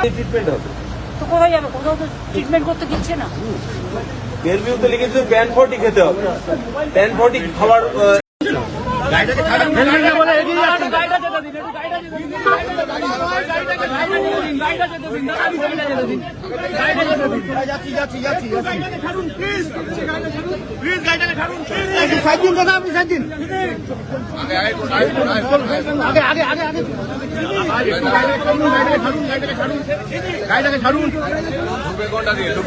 Treatment হবে তো কোথায় যাবে? কোথাও তো ট্রিটমেন্ট করতে দিচ্ছে না। বেলভিউতে লিখেছে প্যান 40 খেতে হবে, প্যান 40 খাবার গাড়িটাকে ছাড়ুন বলে এগিয়ে যাচ্ছে। গাড়িটা যেতে দিন, একটু গাড়িটা যেতে দিন, গাড়িটা যেতে দিন, গাড়িটা যেতে দিন। যাচ্ছি ছাড়ুন প্লিজ, প্লিজ গাড়িটাকে ছাড়ুন, একটু সাইড দিন দাদা, আপনি সাইড দিন। আগে গাড়িটাকে ছাড়ুন। ঢুকবে কোনটা দিয়ে, একটু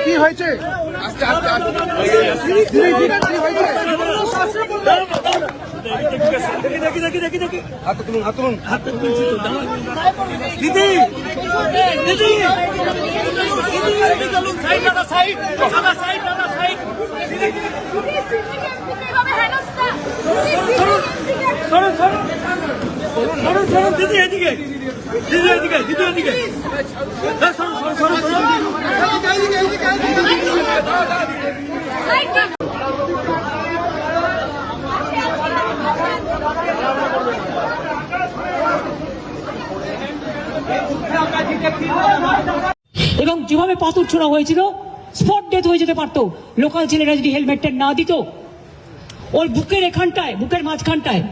কি হয়েছে? দিদি দিদি এদিকে, দিদি এদিকে, দিদি এদিকে এবং যেভাবে পাথর ছোড়া হয়েছিল স্পট ডেথ হয়ে যেতে পারতো লোকাল ছেলেরা যদি হেলমেটটা না দিত। ওর বুকের এখানটায়, বুকের মাঝখানটায়,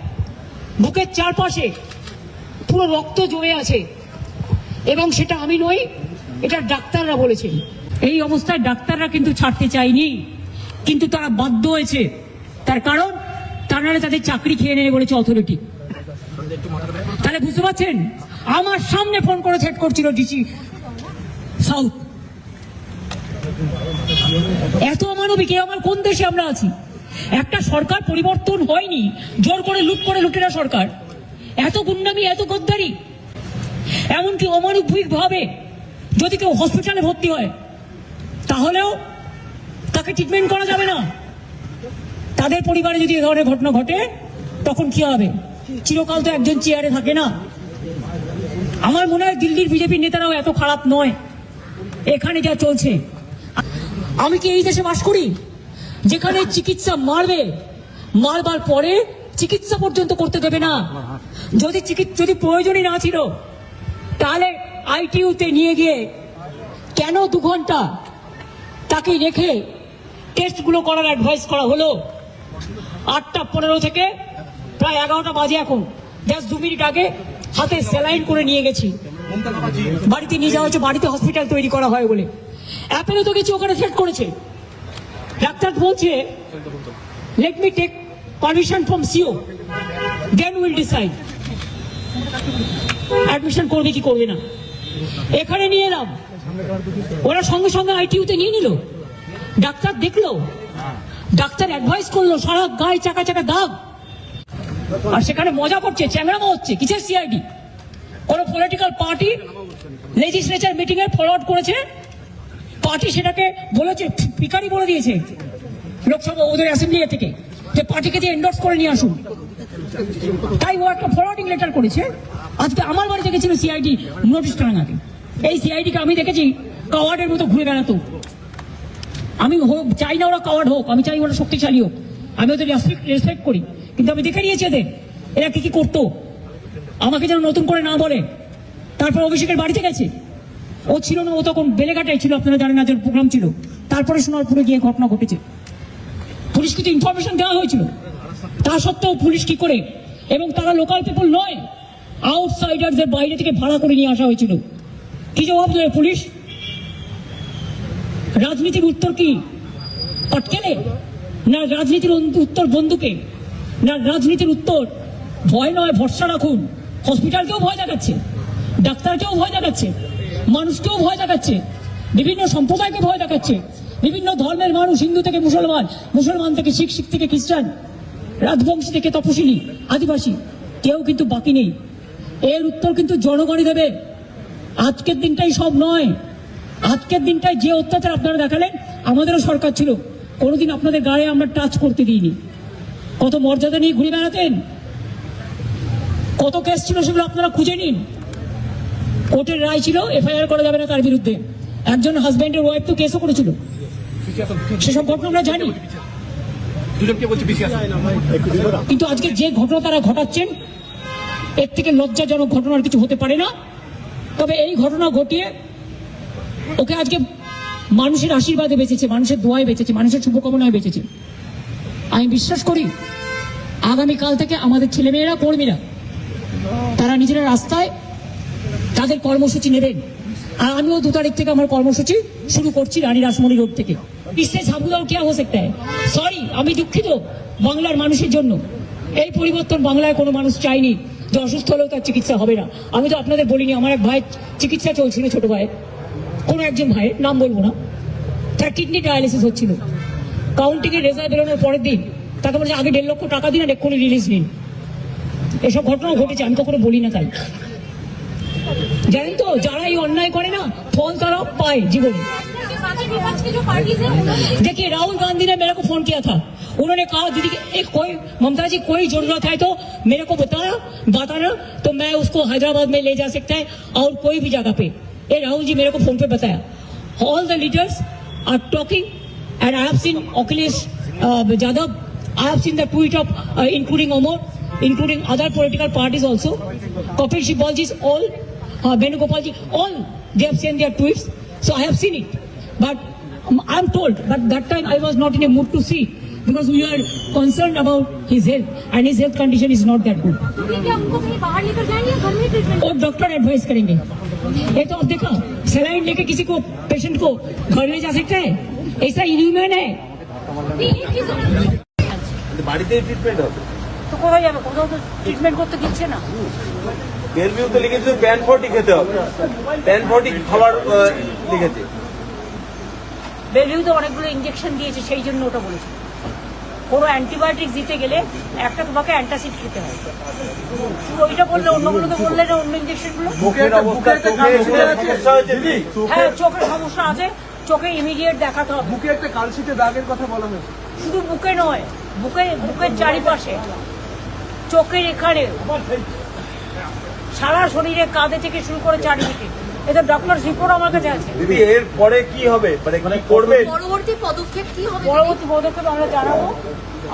বুকের চারপাশে পুরো রক্ত জমে আছে এবং সেটা আমি নই, এটা ডাক্তাররা বলেছেন। এই অবস্থায় ডাক্তাররা কিন্তু ছাড়তে চায়নি, কিন্তু তারা বাধ্য হয়েছে। তার কারণ তারা তাদের চাকরি খেয়ে নেবে বলেছে অথরিটি। তাহলে বুঝতে পারছেন, আমার সামনে ফোন করে থ্রেট করছিল ডিসি সাউথ। এত অমানবিক, আমার কোন দেশে আমরা আছি? একটা সরকার পরিবর্তন হয়নি, জোর করে লুটেরা সরকার। এত গুন্ডামি, এত গদ্দারি, এমনকি অমানবিক ভাবে যদি কেউ হসপিটালে ভর্তি হয় তাহলেও তাকে ট্রিটমেন্ট করা যাবে না। তাদের পরিবারে যদি এ ধরনের ঘটনা ঘটে তখন কি হবে? চিরকাল তো একজন চেয়ারে থাকে না। আমার মনে হয় দিল্লির বিজেপি নেতারাও এত খারাপ নয়। এখানে যা চলছে, আমি কি এই দেশে বাস করি যেখানে চিকিৎসা মারবার পরে চিকিৎসা পর্যন্ত করতে দেবে না? যদি প্রয়োজনই না ছিল তাহলে আইটিইউতে নিয়ে গিয়ে কেন 2 ঘন্টা তাকে রেখে টেস্টগুলো করার অ্যাডভাইস করা হলো? 8:15 থেকে প্রায় 11টা বাজে এখন, জাস্ট 2 মিনিট আগে হাতে স্যালাইন করে নিয়ে গেছি, বাড়িতে নিয়ে যাওয়া হচ্ছে, বাড়িতে হসপিটাল তৈরি করা হয় বলে। অ্যাপেলে তো গেছি, ওখানে থ্রেট করেছে। ডাক্তার বলছে let me take permission from CO, then will decide admission করবে কি করবে না। এখানে নিয়ে এলাম, ওরা সঙ্গে সঙ্গে আইটিইউতে নিয়ে নিল। ডাক্তার দেখলো, ডাক্তার অ্যাডভাইস করলো, সারা গায়ে চাকা চাকা দাগ। আর সেখানে মজা করছে, চ্যাংড়ামো হচ্ছে। কিসের সিআইডি? কোন পলিটিক্যাল পার্টি লেজিসলেচার মিটিং এ ফরওয়ার্ড করেছে, পার্টি সেটাকে বলেছে, পিকারি বলে দিয়েছে লোকসভা ওদের অ্যাসেম্বলি থেকে যে পার্টিকে দিয়ে এন্ডোর্স করে নিয়ে আসুন। তাই ও একটা ফরওয়ার্ডিং লেটার করেছে। আজকে আমার বাড়িতে গেছিল সিআইডি নোটিশ টানাতে। এই সিআইডিকে আমি দেখেছি কাওয়ার্ডের মতো ঘুরে বেড়াতো। আমি চাই না ওরা কাওয়ার্ড হোক, আমি চাই ওরা শক্তিশালী হোক, আমি ওদের রেসপেক্ট করি, কিন্তু আমি দেখে নিয়েছি এরা কি করতো। আমাকে যেন নতুন করে না বলে। তারপর অভিষেকের বাড়িতে গেছে, ও ছিল না, ও তখন বেলেঘাটায় ছিল, আপনারা জানেন না, যে প্রোগ্রাম ছিল। তারপরে সোনারপুরে গিয়ে ঘটনা ঘটেছে। পুলিশকে তো ইনফরমেশন দেওয়া হয়েছিল, তা সত্ত্বেও পুলিশ কি করে, এবং তারা লোকাল পিপল নয়, আউটসাইডারদের বাইরে থেকে ভাড়া করে নিয়ে আসা হয়েছিল। কি জবাব দেবে পুলিশ? রাজনীতির উত্তর কি? পটকেলে? না রাজনীতির উত্তর বন্দুকে? না রাজনীতির উত্তর ভয় নয়, ভরসা রাখুন। হসপিটালকেও ভয় দেখাচ্ছে, ডাক্তারকেও ভয় দেখাচ্ছে, মানুষকেও ভয় দেখাচ্ছে, বিভিন্ন সম্প্রদায়কে ভয় দেখাচ্ছে, বিভিন্ন ধর্মের মানুষ, হিন্দু থেকে মুসলমান, মুসলমান থেকে শিখ, শিখ থেকে খ্রিস্টান, রাজবংশী থেকে তপশিলি, আদিবাসী, কেউ কিন্তু বাকি নেই। এর উত্তর কিন্তু জনগণই দেবে। আজকের দিনটাই সব নয়। আজকের দিনটায় যে অত্যাচার আপনারা দেখালেন, আমাদেরও সরকার ছিল, কোনোদিন আপনাদের গায়ে আমরা টাচ করতে দিইনি। কত মর্যাদা নিয়ে ঘুরে বেড়াতেন, কত কেস ছিল, সেগুলো আপনারা খুঁজে নিন। কোর্টের রায় ছিল এফআইআর করা যাবে না তার বিরুদ্ধে। একজন হাজব্যান্ডের ওয়াইফ তো কেসও করেছিল, সেসব ঘটনা আমরা জানি। কিন্তু আজকে যে ঘটনা তারা ঘটাচ্ছেন এর থেকে লজ্জাজনক ঘটনার কিছু হতে পারে না। তবে এই ঘটনা ঘটিয়ে ওকে আজকে মানুষের আশীর্বাদে বেঁচেছে, মানুষের দোয়ায় বেঁচেছে, মানুষের শুভকামনায় বেঁচেছে। আমি বিশ্বাস করি আগামীকাল থেকে আমাদের ছেলেমেয়েরা, কর্মীরা তারা নিজেরা রাস্তায় তাদের কর্মসূচি নেবেন। আর আমিও 2 তারিখ থেকে আমার কর্মসূচি শুরু করছি রানী রাসমণি রোড থেকে। इससे साबुदाव क्या हो सकता है? সরি, আমি দুঃখিত বাংলার মানুষের জন্য। এই পরিবর্তন বাংলায় কোনো মানুষ চায়নি যে অসুস্থ হলেও তার চিকিৎসা হবে না। আমি তো আপনাদের বলিনি, আমার এক ভাইয়ের চিকিৎসা চলছিল, ছোট ভাই, কোনো একজন ভাইয়ের নাম বলবো না, তার কিডনি ডায়ালিসিস হচ্ছিল। কাউন্টিং এর রেজাল্ট বেরোনোর পরের দিন তাকে বলছে আগে 1.5 লক্ষ টাকা দিন আর এক্ষুনি রিলিজ নিন। এসব ঘটনা ঘটেছে, আমি কখনো বলি না। তাই জানেন তো, যারা এই অন্যায় করে না ফল তারা পায় জীবনে। देखिए राहुल गांधी ने मेरे को फोन किया था, उन्होंने कहा दीदी कोई ममता जी कोई जरूरत है तो मेरे को बताना तो मैं उसको हैदराबाद में ले जा सकता है और कोई भी जगह पे। ये राहुल जी मेरे को फोन पे बताया। All the leaders are talking and I have seen Akhilesh Yadav, I have seen the tweet of including Omar, including other political parties also, Kapil Sibal ji, all Venugopal ji, all they have sent their tweets, so I have seen it. But I'm told, but that time I was not in a mood to see because we are concerned about his health and his health condition is not that good. क्या उनको कहीं बाहर लेकर जाएंगे या घर में treatment? और डॉक्टर एडवाइस करेंगे। ये तो आप देखा सलाइन लेके किसी को पेशेंट को घर ले जा सकता है? ऐसा इनह्यूमन है। বাড়িতে ট্রিটমেন্ট হবে তো কোথায় যাবে? কোথাও তো ট্রিটমেন্ট করতে দিচ্ছে না। বেলভিউ তো লিখেছে প্যান 40 খেতে হবে, প্যান 40 খাবার লিখেছে। বেলভিউতে অনেকগুলো ইঞ্জেকশন দিয়েছে, সেই জন্য ওটা বলেছে। কোনো অ্যান্টিবায়োটিক দিতে গেলে একটা তোমাকে অ্যান্টাসিড খেতে হয়। শুধু ওইটা বললে, অন্যগুলো তো বললে না, অন্য ইঞ্জেকশনগুলো। মুখের অবস্থা, চোখে সমস্যা হয়েছে দিদি? হ্যাঁ, চোখের সমস্যা আছে, চোখে ইমিডিয়েট দেখাতে হবে। বুকে একটা কালশিটে দাগের কথা বলা হয়েছে। শুধু বুকে নয়, বুকের চারিপাশে, চোখের এখানে, সারা শরীরে, কাঁধে থেকে শুরু করে চারিদিকে। এটা ডক্টর রিপোর্ট আমার কাছে আছে। দিদি এর পরে কি হবে, মানে এখানে করবে? পরবর্তী পদক্ষেপ কি হবে? পরবর্তী পদক্ষেপ আমরা জানাবো।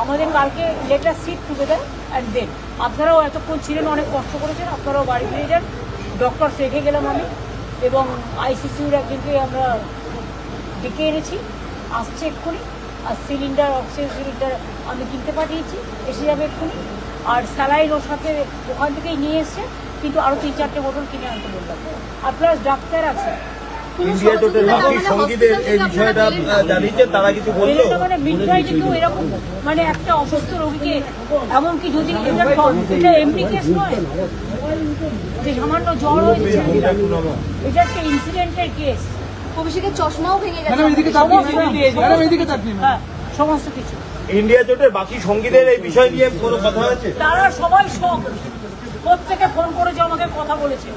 আমাদের কালকে later sit together and then. আপনারাও এতক্ষণ ছিলেন, অনেক কষ্ট করেছেন, আপনারাও বাড়ি ফিরে যান। ডক্টর রেখে গেলাম আমি, এবং আইসিসিউর একজনকে আমরা ডেকে এনেছি, আসছে এক্ষুনি। আর সিলিন্ডার, অক্সিজেন সিলিন্ডার আমি কিনতে পাঠিয়েছি, এসে যাবে এক্ষুনি। আর স্যালাইন ওর সাথে ওখান থেকেই নিয়ে এসছে, কিন্তু আরও 3-4টে বোতল কিনে আনতে বললাম। আর প্লাস ডাক্তার আছে। ইন্ডিয়া জোটের বাকি সঙ্গীদের এই বিষয়টা জানিয়েছেন, তারা কিছু বললো? মানে মিডনাইটে কেউ এরকম, মানে একটা অসুস্থ রোগীকে, এমনকি যদি এটা এমনি কেস নয় যে সামান্য জ্বর হয়েছে, এটা একটা ইনসিডেন্টের কেস। অভিষেকের চশমাও ভেঙে গেছে। হ্যাঁ, সমস্ত কিছু। ইন্ডিয়া জোটের বাকি সঙ্গীদের এই বিষয় নিয়ে কোনো কথা হয়েছে? তারা সবাই শক, প্রত্যেকে ফোন করেছে আমাকে, কথা বলেছে।